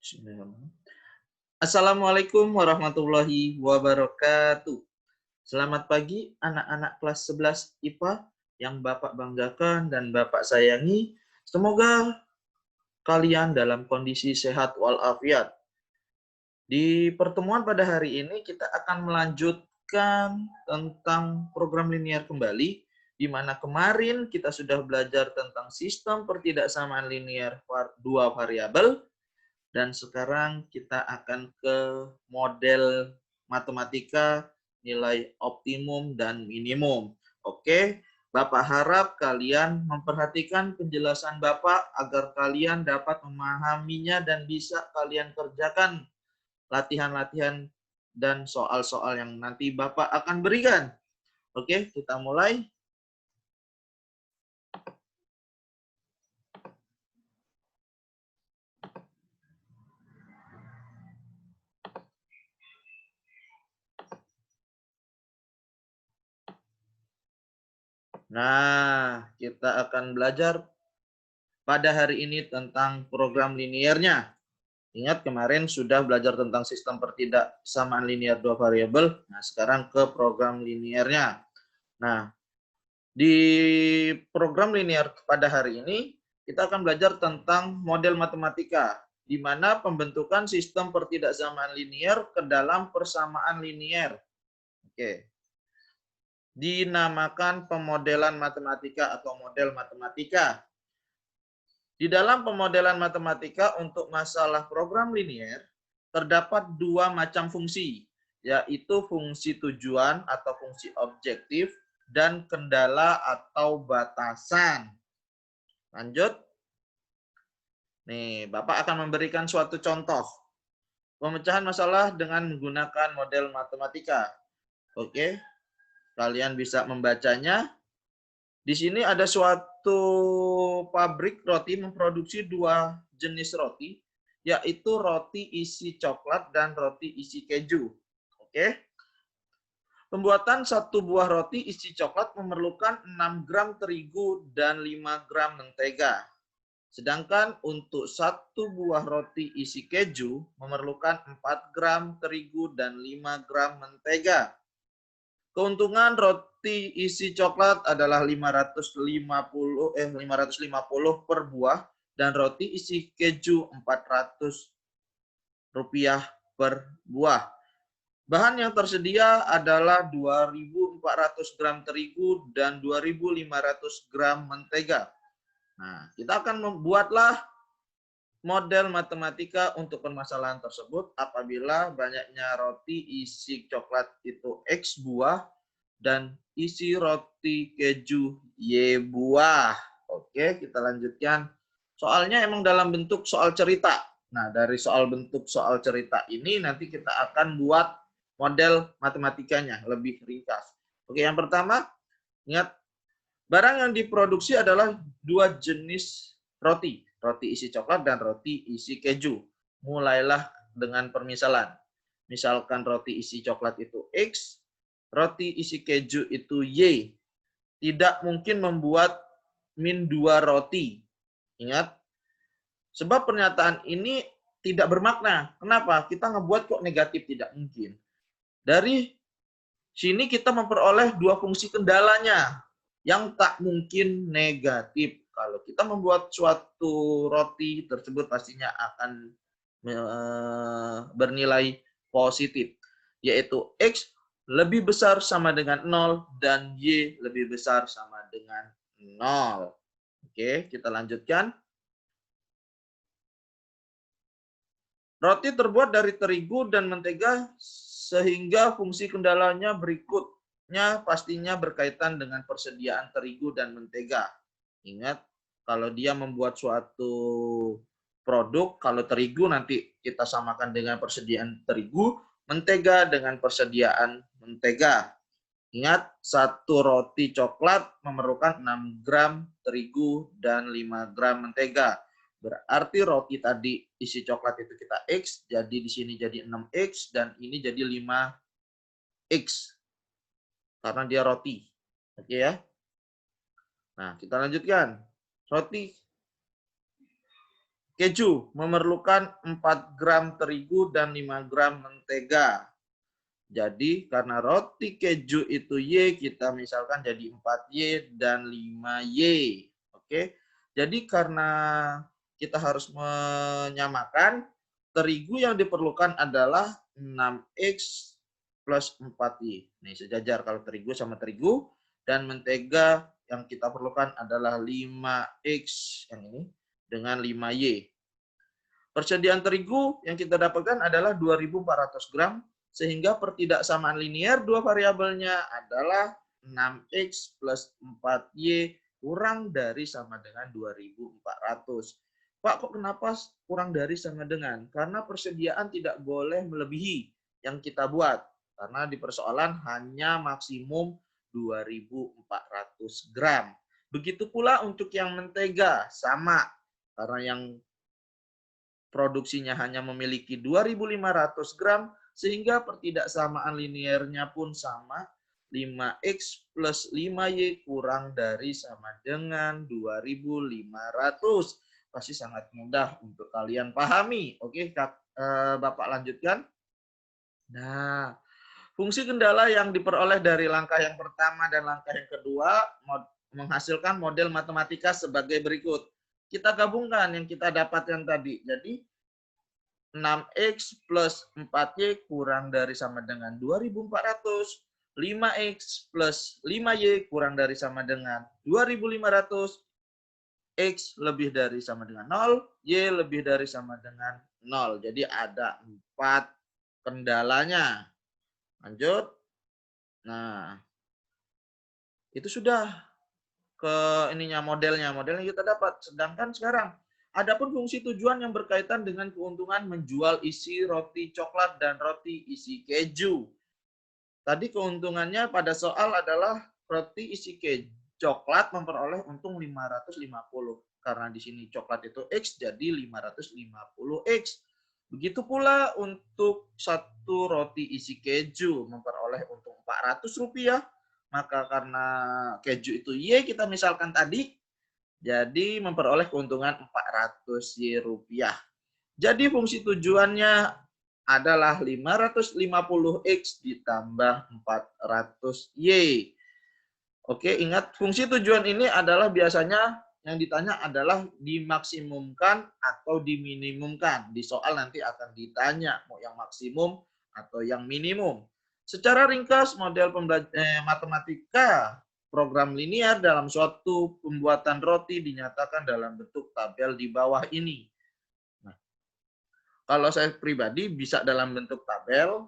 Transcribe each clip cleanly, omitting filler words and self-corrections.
Bismillahirrahmanirrahim. Assalamualaikum warahmatullahi wabarakatuh. Selamat pagi anak-anak kelas 11 IPA yang Bapak banggakan dan Bapak sayangi. Semoga kalian dalam kondisi sehat walafiat. Di pertemuan pada hari ini kita akan melanjutkan tentang program linear kembali, di mana kemarin kita sudah belajar tentang sistem pertidaksamaan linear dua variabel. Dan sekarang kita akan ke model matematika nilai optimum dan minimum. Oke, Bapak harap kalian memperhatikan penjelasan Bapak agar kalian dapat memahaminya dan bisa kalian kerjakan latihan-latihan dan soal-soal yang nanti Bapak akan berikan. Oke, kita mulai. Nah, kita akan belajar pada hari ini tentang program linearnya. Ingat kemarin sudah belajar tentang sistem pertidaksamaan linear dua variabel. Nah, sekarang ke program linearnya. Nah, di program linear pada hari ini kita akan belajar tentang model matematika, di mana pembentukan sistem pertidaksamaan linear ke dalam persamaan linear. Oke. Dinamakan pemodelan matematika atau model matematika. Di dalam pemodelan matematika untuk masalah program linear, terdapat dua macam fungsi, yaitu fungsi tujuan atau fungsi objektif dan kendala atau batasan. Lanjut. Nih, Bapak akan memberikan suatu contoh pemecahan masalah dengan menggunakan model matematika. Oke, kalian bisa membacanya. Di sini ada suatu pabrik roti memproduksi dua jenis roti, yaitu roti isi coklat dan roti isi keju. Oke. Pembuatan satu buah roti isi coklat memerlukan 6 gram terigu dan 5 gram mentega. Sedangkan untuk satu buah roti isi keju memerlukan 4 gram terigu dan 5 gram mentega. Keuntungan roti isi coklat adalah 550 per buah dan roti isi keju 400 rupiah per buah. Bahan yang tersedia adalah 2.400 gram terigu dan 2.500 gram mentega. Nah, kita akan membuatlah model matematika untuk permasalahan tersebut apabila banyaknya roti isi coklat itu X buah dan isi roti keju Y buah. Oke, kita lanjutkan. Soalnya emang dalam bentuk soal cerita. Nah, dari soal bentuk soal cerita ini nanti kita akan buat model matematikanya lebih ringkas. Oke, yang pertama, ingat barang yang diproduksi adalah dua jenis roti. Roti isi coklat dan roti isi keju. Mulailah dengan permisalan. Misalkan roti isi coklat itu X, roti isi keju itu Y. Tidak mungkin membuat min 2 roti. Ingat, sebab pernyataan ini tidak bermakna. Kenapa? Kita ngebuat kok negatif, tidak mungkin. Dari sini kita memperoleh dua fungsi kendalanya yang tak mungkin negatif. Kalau kita membuat suatu roti tersebut pastinya akan bernilai positif, yaitu X lebih besar sama dengan 0 dan Y lebih besar sama dengan 0. Oke, kita lanjutkan. Roti terbuat dari terigu dan mentega sehingga fungsi kendalanya berikutnya pastinya berkaitan dengan persediaan terigu dan mentega. Ingat, kalau dia membuat suatu produk, kalau terigu nanti kita samakan dengan persediaan terigu, mentega dengan persediaan mentega. Ingat, satu roti coklat memerlukan 6 gram terigu dan 5 gram mentega. Berarti roti tadi isi coklat itu kita X, jadi di sini jadi 6X, dan ini jadi 5X. Karena dia roti. Oke ya. Nah, kita lanjutkan. Roti. keju memerlukan 4 gram terigu dan 5 gram mentega. Jadi karena roti keju itu Y, kita misalkan jadi 4Y dan 5Y. Oke. Jadi karena kita harus menyamakan, terigu yang diperlukan adalah 6X plus 4Y. Nih sejajar kalau terigu sama terigu, dan mentega yang kita perlukan adalah 5X yang ini dengan 5Y. Persediaan terigu yang kita dapatkan adalah 2.400 gram, sehingga pertidaksamaan linier dua variabelnya adalah 6X plus 4Y kurang dari sama dengan 2.400. Pak, kok kenapa kurang dari sama dengan? Karena persediaan tidak boleh melebihi yang kita buat. Karena di persoalan hanya maksimum 2.400 gram. Begitu pula untuk yang mentega, sama. Karena yang produksinya hanya memiliki 2.500 gram, sehingga pertidaksamaan liniernya pun sama, 5X plus 5Y kurang dari sama dengan 2.500. Pasti sangat mudah untuk kalian pahami. Oke, Bapak lanjutkan. Nah, fungsi kendala yang diperoleh dari langkah yang pertama dan langkah yang kedua menghasilkan model matematika sebagai berikut. Kita gabungkan yang kita dapatkan tadi. Jadi 6X plus 4Y kurang dari sama dengan 2.400. 5X plus 5Y kurang dari sama dengan 2.500. X lebih dari sama dengan 0. Y lebih dari sama dengan 0. Jadi ada 4 kendalanya. Lanjut. Nah, itu sudah ke ininya modelnya kita dapat. Sedangkan sekarang adapun fungsi tujuan yang berkaitan dengan keuntungan menjual isi roti coklat dan roti isi keju. Tadi keuntungannya pada soal adalah roti isi keju coklat memperoleh untung 550. Karena di sini coklat itu X, jadi 550X. Begitu pula untuk satu roti isi keju memperoleh untung Rp400. Maka karena keju itu Y kita misalkan tadi, jadi memperoleh keuntungan Rp400. Jadi fungsi tujuannya adalah 550X ditambah 400Y. Oke, ingat fungsi tujuan ini adalah biasanya yang ditanya adalah dimaksimumkan atau diminimumkan. Di soal nanti akan ditanya mau yang maksimum atau yang minimum. Secara ringkas, model matematika program linear dalam suatu pembuatan roti dinyatakan dalam bentuk tabel di bawah ini. Nah, kalau saya pribadi bisa dalam bentuk tabel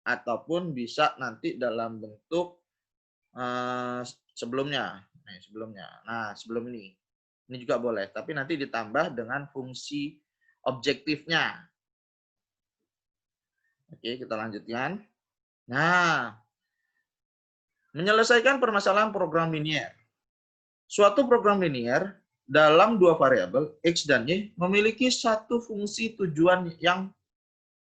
ataupun bisa nanti dalam bentuk sebelumnya. Nah, sebelum ini. Ini juga boleh, tapi nanti ditambah dengan fungsi objektifnya. Oke, kita lanjutkan. Nah, menyelesaikan permasalahan program linear. Suatu program linear dalam dua variabel X dan Y memiliki satu fungsi tujuan yang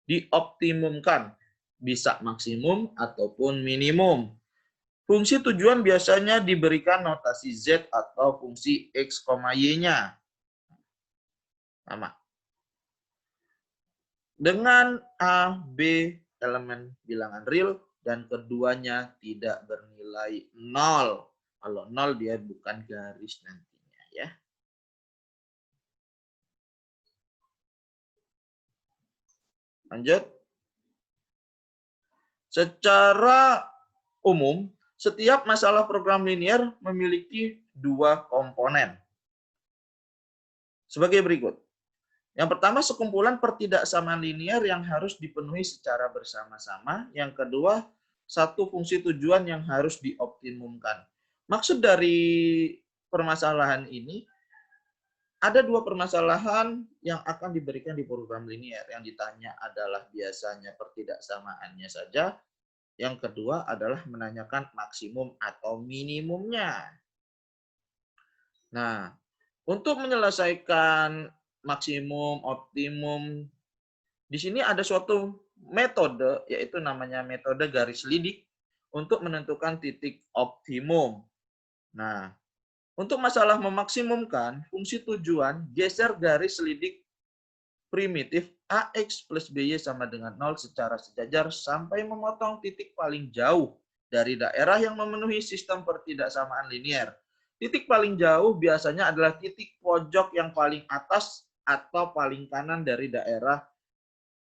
dioptimumkan, bisa maksimum ataupun minimum. Fungsi tujuan biasanya diberikan notasi Z atau fungsi X, Y-nya. Sama. Dengan A, B elemen bilangan real dan keduanya tidak bernilai 0. Kalau 0 dia bukan garis nantinya ya. Lanjut. Secara umum, setiap masalah program linear memiliki dua komponen. Sebagai berikut. Yang pertama, sekumpulan pertidaksamaan linear yang harus dipenuhi secara bersama-sama. Yang kedua, satu fungsi tujuan yang harus dioptimumkan. Maksud dari permasalahan ini, ada dua permasalahan yang akan diberikan di program linear. Yang ditanya adalah biasanya pertidaksamaannya saja. Yang kedua adalah menanyakan maksimum atau minimumnya. Nah, untuk menyelesaikan maksimum, optimum, di sini ada suatu metode, yaitu namanya metode garis lidik, untuk menentukan titik optimum. Nah, untuk masalah memaksimumkan, fungsi tujuan, geser garis lidik primitif AX plus BY sama dengan 0 secara sejajar sampai memotong titik paling jauh dari daerah yang memenuhi sistem pertidaksamaan linier. Titik paling jauh biasanya adalah titik pojok yang paling atas atau paling kanan dari daerah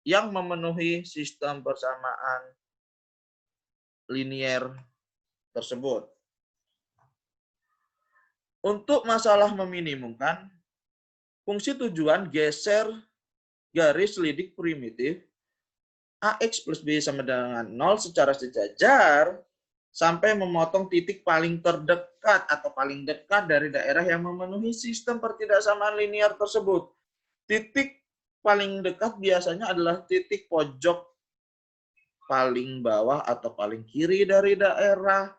yang memenuhi sistem persamaan linier tersebut. Untuk masalah meminimumkan, fungsi tujuan geser garis lidik primitif AX plus B sama dengan 0 secara sejajar sampai memotong titik paling terdekat atau paling dekat dari daerah yang memenuhi sistem pertidaksamaan linier tersebut. Titik paling dekat biasanya adalah titik pojok paling bawah atau paling kiri dari daerah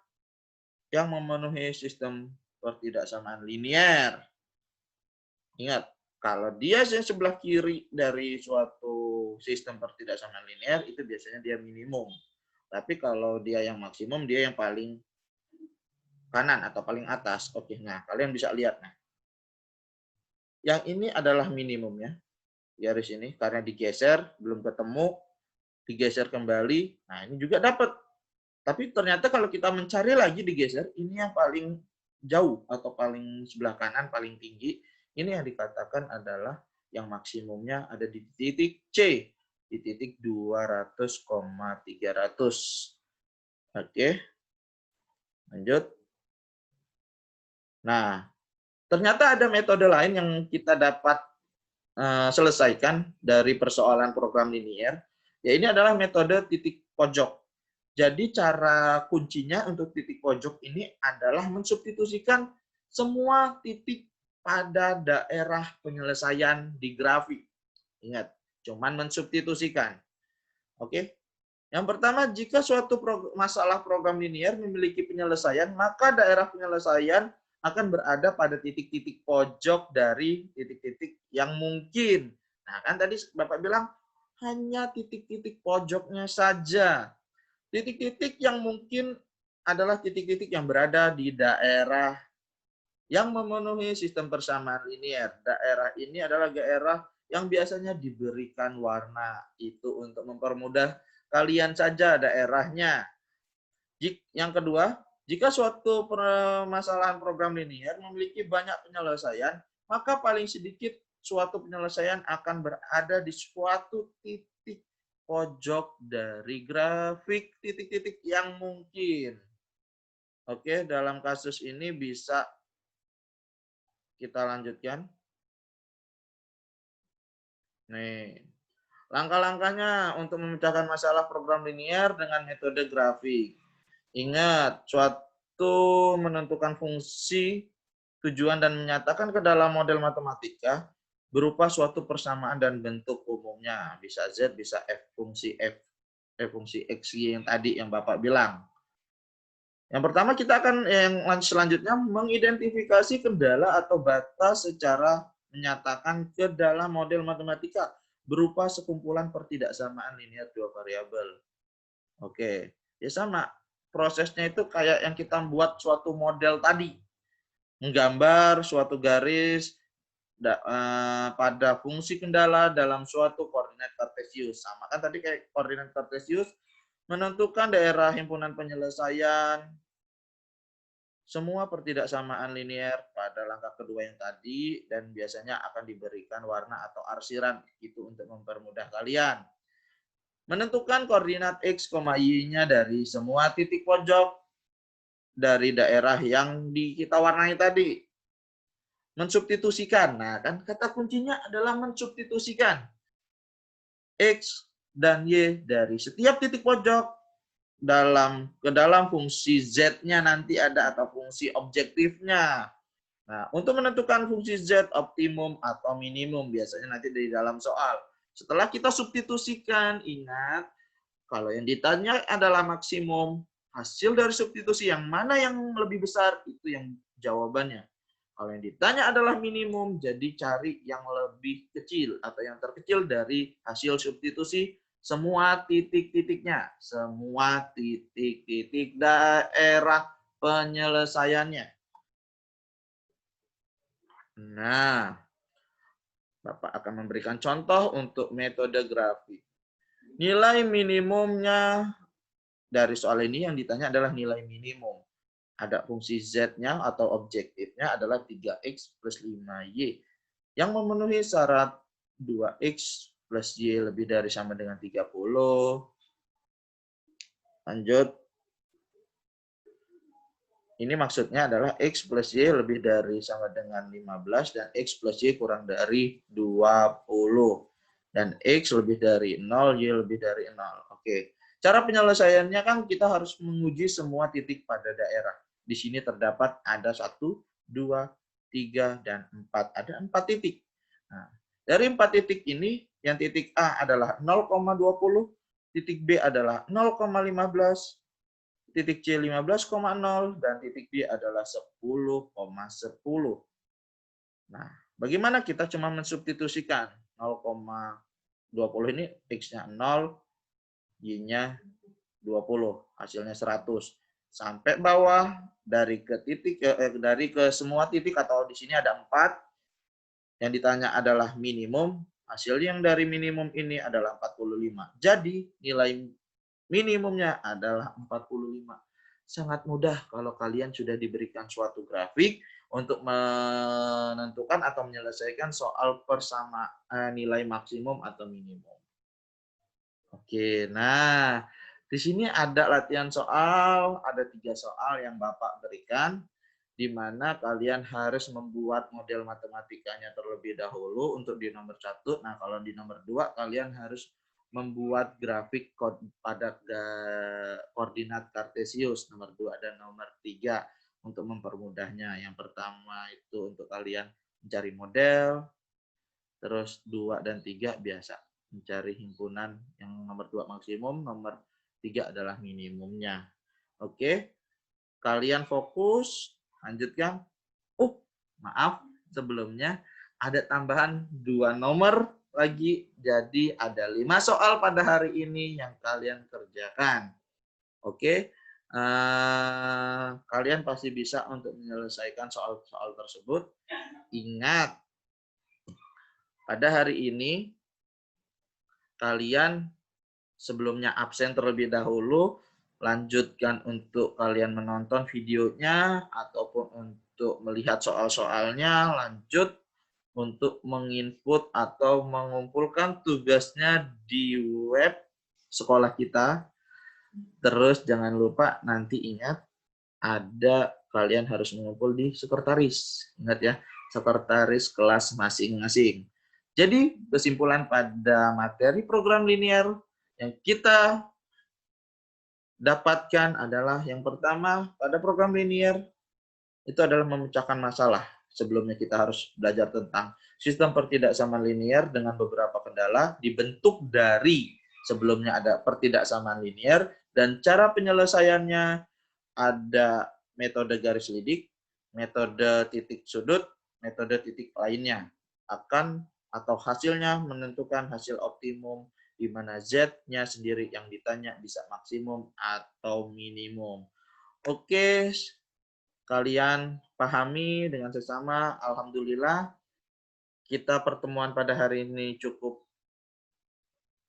yang memenuhi sistem pertidaksamaan linier. Ingat, kalau dia yang sebelah kiri dari suatu sistem pertidaksamaan linier, itu biasanya dia minimum. Tapi kalau dia yang maksimum, dia yang paling kanan atau paling atas. Oke, nah kalian bisa lihat. Nah, yang ini adalah minimumnya. Garis ini, karena digeser, belum ketemu, digeser kembali. Nah, ini juga dapat. Tapi ternyata kalau kita mencari lagi digeser, ini yang paling jauh atau paling sebelah kanan, paling tinggi. Ini yang dikatakan adalah yang maksimumnya ada di titik C, di titik 200,300. Oke, lanjut. Nah, ternyata ada metode lain yang kita dapat selesaikan dari persoalan program linier. Ya, ini adalah metode titik pojok. Jadi cara kuncinya untuk titik pojok ini adalah mensubstitusikan semua titik pada daerah penyelesaian di grafik. Ingat, cuman mensubstitusikan. Oke. Yang pertama, jika suatu masalah program linier memiliki penyelesaian, maka daerah penyelesaian akan berada pada titik-titik pojok dari titik-titik yang mungkin. Nah, kan tadi Bapak bilang hanya titik-titik pojoknya saja. Titik-titik yang mungkin adalah titik-titik yang berada di daerah yang memenuhi sistem persamaan linier. Daerah ini adalah daerah yang biasanya diberikan warna. Itu untuk mempermudah kalian saja daerahnya. Yang kedua, jika suatu permasalahan program linier memiliki banyak penyelesaian, maka paling sedikit suatu penyelesaian akan berada di suatu titik pojok dari grafik titik-titik yang mungkin. Oke, dalam kasus ini bisa kita lanjutkan. Nih, langkah-langkahnya untuk memecahkan masalah program linier dengan metode grafik. Ingat, suatu menentukan fungsi, tujuan, dan menyatakan ke dalam model matematika berupa suatu persamaan dan bentuk umumnya. Bisa Z, bisa fungsi X, Y yang tadi yang Bapak bilang. Yang pertama kita akan yang selanjutnya mengidentifikasi kendala atau batas secara menyatakan ke dalam model matematika berupa sekumpulan pertidaksamaan linier dua variabel. Oke, ya sama. Prosesnya itu kayak yang kita buat suatu model tadi. Menggambar suatu garis pada fungsi kendala dalam suatu koordinat kartesius. Sama kan tadi kayak koordinat kartesius menentukan daerah himpunan penyelesaian semua pertidaksamaan linier pada langkah kedua yang tadi, dan biasanya akan diberikan warna atau arsiran itu untuk mempermudah kalian. Menentukan koordinat X, Y-nya dari semua titik pojok dari daerah yang kita warnai tadi. Mensubstitusikan. Nah, kan kata kuncinya adalah mensubstitusikan X dan Y dari setiap titik pojok ke dalam fungsi Z-nya nanti ada atau fungsi objektifnya. Nah, untuk menentukan fungsi Z optimum atau minimum biasanya nanti di dalam soal. Setelah kita substitusikan, ingat kalau yang ditanya adalah maksimum, hasil dari substitusi yang mana yang lebih besar itu yang jawabannya. Kalau yang ditanya adalah minimum, jadi cari yang lebih kecil atau yang terkecil dari hasil substitusi semua titik-titiknya, semua titik-titik daerah penyelesaiannya. Nah, Bapak akan memberikan contoh untuk metode grafik. Nilai minimumnya dari soal ini yang ditanya adalah nilai minimum. Ada fungsi Z-nya atau objektifnya adalah 3X plus 5Y. Yang memenuhi syarat 2X plus Y lebih dari sama dengan 30. Lanjut. Ini maksudnya adalah X plus Y lebih dari sama dengan 15 dan X plus Y kurang dari 20. Dan X lebih dari 0, Y lebih dari 0. Oke. Cara penyelesaiannya kan kita harus menguji semua titik pada daerah. Di sini terdapat ada 1, 2, 3, dan 4. Ada 4 titik. Nah, dari 4 titik ini, yang titik A adalah 0,20, titik B adalah 0,15, titik C 15,0, dan titik D adalah 10,10. Nah, bagaimana kita cuma mensubstitusikan 0,20 ini X-nya 0, Y-nya 20, hasilnya 100. Sampai bawah dari ke titik dari ke semua titik atau di sini ada 4. Yang ditanya adalah minimum, hasil yang dari minimum ini adalah 45. Jadi nilai minimumnya adalah 45. Sangat mudah kalau kalian sudah diberikan suatu grafik untuk menentukan atau menyelesaikan soal persamaan nilai maksimum atau minimum. Oke, nah di sini ada latihan soal, ada 3 soal yang Bapak berikan, di mana kalian harus membuat model matematikanya terlebih dahulu untuk di nomor 1. Nah, kalau di nomor 2 kalian harus membuat grafik pada koordinat kartesius nomor 2 dan nomor 3 untuk mempermudahnya. Yang pertama itu untuk kalian mencari model, terus 2 dan 3 biasa mencari himpunan yang nomor 2 maksimum, nomor 3 adalah minimumnya. Oke, kalian fokus, lanjutkan. Maaf, sebelumnya ada tambahan 2 nomor lagi, jadi ada 5 soal pada hari ini yang kalian kerjakan. Oke, kalian pasti bisa untuk menyelesaikan soal-soal tersebut. Ingat, pada hari ini kalian sebelumnya absen terlebih dahulu, lanjutkan untuk kalian menonton videonya ataupun untuk melihat soal-soalnya, lanjut untuk menginput atau mengumpulkan tugasnya di web sekolah kita. Terus jangan lupa nanti ingat ada kalian harus mengumpul di sekretaris. Ingat ya, sekretaris kelas masing-masing. Jadi kesimpulan pada materi program linear yang kita dapatkan adalah yang pertama pada program linear itu adalah memecahkan masalah. Sebelumnya kita harus belajar tentang sistem pertidaksamaan linear dengan beberapa kendala dibentuk dari sebelumnya ada pertidaksamaan linear dan cara penyelesaiannya ada metode garis lidik, metode titik sudut, metode titik lainnya. Akan atau hasilnya menentukan hasil optimum di mana Z-nya sendiri yang ditanya bisa maksimum atau minimum. Oke, kalian pahami dengan sesama. Alhamdulillah, kita pertemuan pada hari ini cukup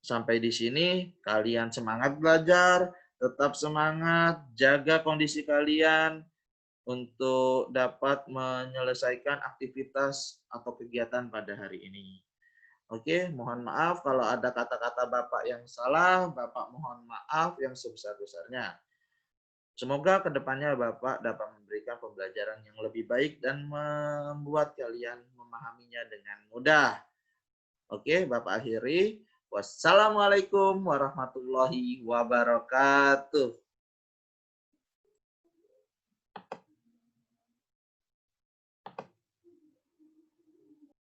sampai di sini. Kalian semangat belajar, tetap semangat, jaga kondisi kalian untuk dapat menyelesaikan aktivitas atau kegiatan pada hari ini. Oke, mohon maaf kalau ada kata-kata Bapak yang salah, Bapak mohon maaf yang sebesar-besarnya. Semoga kedepannya Bapak dapat memberikan pembelajaran yang lebih baik dan membuat kalian memahaminya dengan mudah. Oke, Bapak akhiri. Wassalamualaikum warahmatullahi wabarakatuh.